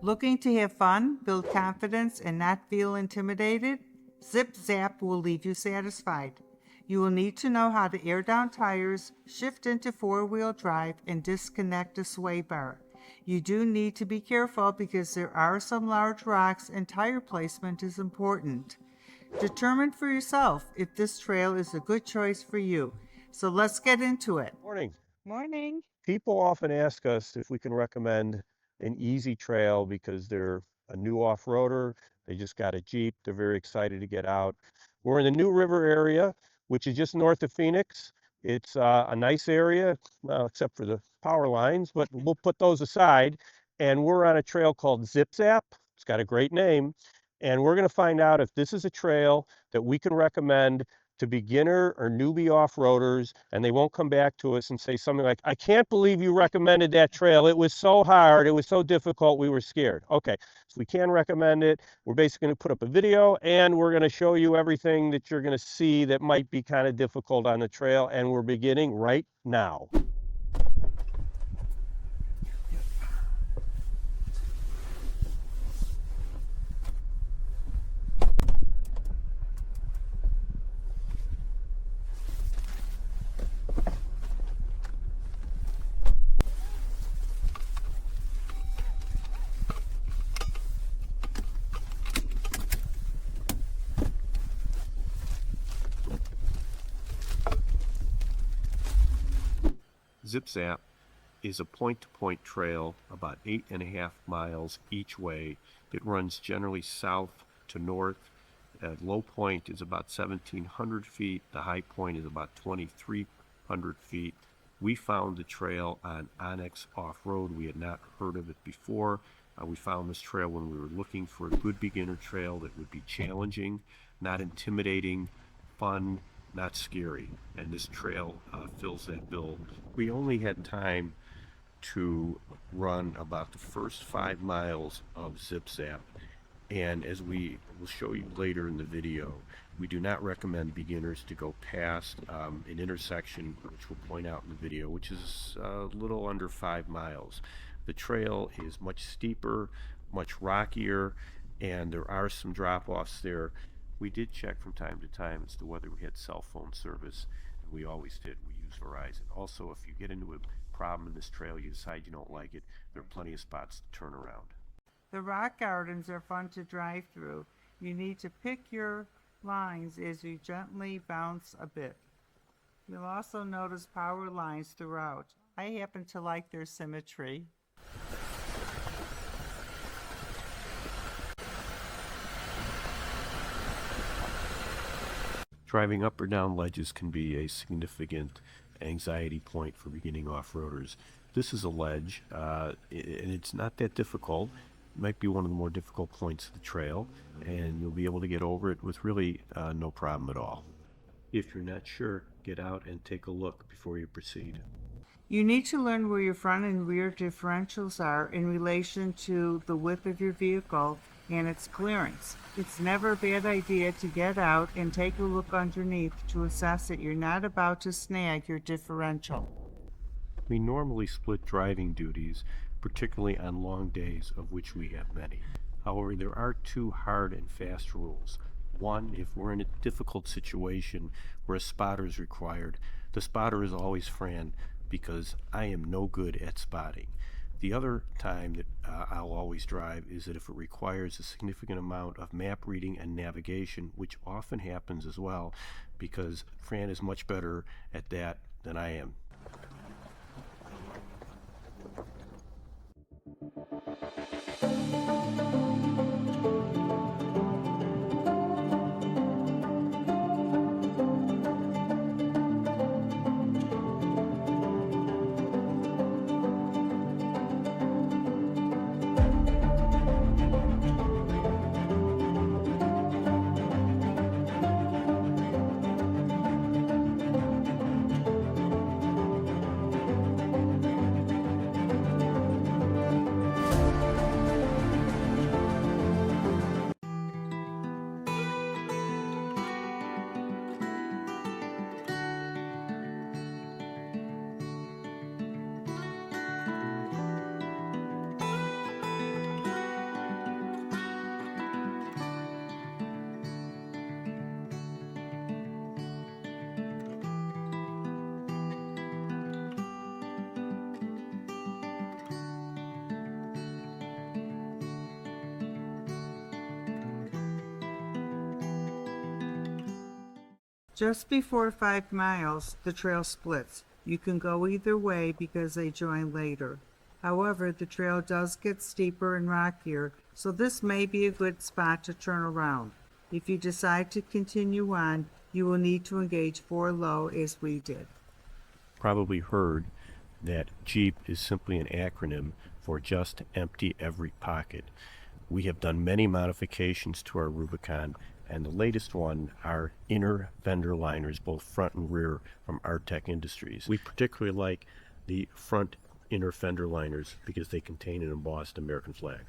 Looking to have fun, build confidence, and not feel intimidated? Zip Zap will leave you satisfied. You will need to know how to air down tires, shift into four-wheel drive, and disconnect a sway bar. You do need to be careful because there are some large rocks and tire placement is important. Determine for yourself if this trail is a good choice for you. So let's get into it. Morning. Morning. People often ask us if we can recommend an easy trail because they're a new off-roader, they just got a Jeep, they're very excited to get out. We're in the New River area, which is just north of Phoenix. It's a nice area, except for the power lines, but we'll put those aside. And we're on a trail called Zip Zap. It's got a great name. And we're going to find out if this is a trail that we can recommend to beginner or newbie off-roaders, and they won't come back to us and say something like, I can't believe you recommended that trail. It was so hard. It was so difficult. We were scared. Okay, so we can recommend it. We're basically going to put up a video, and we're going to show you everything that you're going to see that might be kind of difficult on the trail, and we're beginning right now. Zip Zap is a point-to-point trail about 8.5 miles each way. It runs generally south to north. At low point is about 1,700 feet. The high point is about 2,300 feet. We found the trail on Onyx Off-Road. We had not heard of it before. We found this trail when we were looking for a good beginner trail that would be challenging, not intimidating, fun, not scary, and this trail fills that bill. We only had time to run about the first 5 miles of Zip Zap, and as we will show you later in the video, we do not recommend beginners to go past an intersection, which we'll point out in the video, which is a little under 5 miles. The trail is much steeper, much rockier, and there are some drop-offs there. We did check from time to time as to whether we had cell phone service, and we always did. We use Verizon. Also, if you get into a problem in this trail, you decide you don't like it, there are plenty of spots to turn around. The rock gardens are fun to drive through. You need to pick your lines as you gently bounce a bit. You'll also notice power lines throughout. I happen to like their symmetry. Driving up or down ledges can be a significant anxiety point for beginning off-roaders. This is a ledge, and it's not that difficult. It might be one of the more difficult points of the trail, and you'll be able to get over it with really no problem at all. If you're not sure, get out and take a look before you proceed. You need to learn where your front and rear differentials are in relation to the width of your vehicle and its clearance. It's never a bad idea to get out and take a look underneath to assess that you're not about to snag your differential. We normally split driving duties, particularly on long days, of which we have many. However, there are 2 hard and fast rules. One, if we're in a difficult situation where a spotter is required, the spotter is always Fran because I am no good at spotting. The other time that I'll always drive is that if it requires a significant amount of map reading and navigation, which often happens as well, because Fran is much better at that than I am. Just before 5 miles, the trail splits. You can go either way because they join later. However, the trail does get steeper and rockier, so this may be a good spot to turn around. If you decide to continue on, you will need to engage 4 low as we did. Probably heard that Jeep is simply an acronym for just empty every pocket. We have done many modifications to our Rubicon, and the latest one are inner fender liners, both front and rear, from Artec Industries. We particularly like the front inner fender liners because they contain an embossed American flag.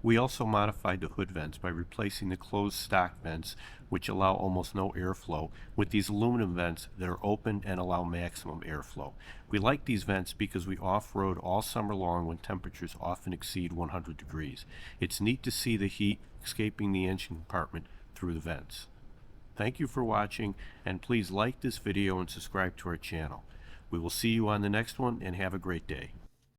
We also modified the hood vents by replacing the closed stock vents, which allow almost no airflow, with these aluminum vents that are open and allow maximum airflow. We like these vents because we off-road all summer long when temperatures often exceed 100 degrees. It's neat to see the heat escaping the engine compartment through the vents. Thank you for watching, and please like this video and subscribe to our channel. We will see you on the next one, and have a great day.